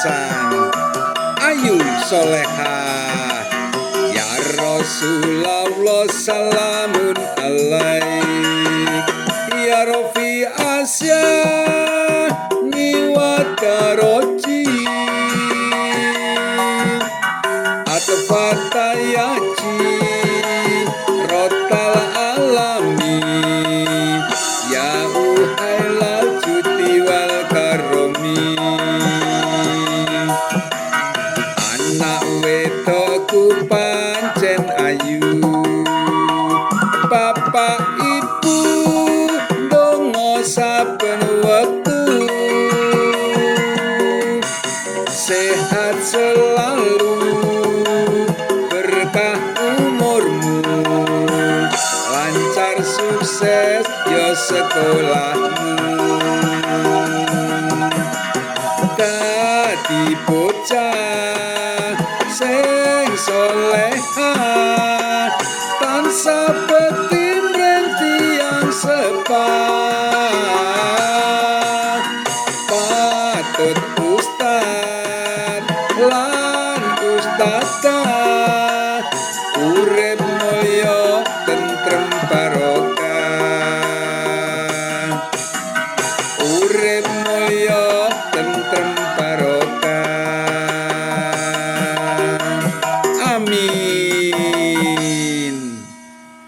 hasan ayu solehah. Ya Rasulullah salamun alaik, ya Rafi Asya niwadaroji, atfatayaji rotal alami, ya uhailal judi wal karomi. Anak wedokku pancen ayu, bapak ibu ndonga saben wektu, sehat selalu berkah umurmu, lancar sukses ya sekolahmu. Dadi bocah sing solehah, tansah betimreng tiyang sepah. Patut ustad lan ustadzah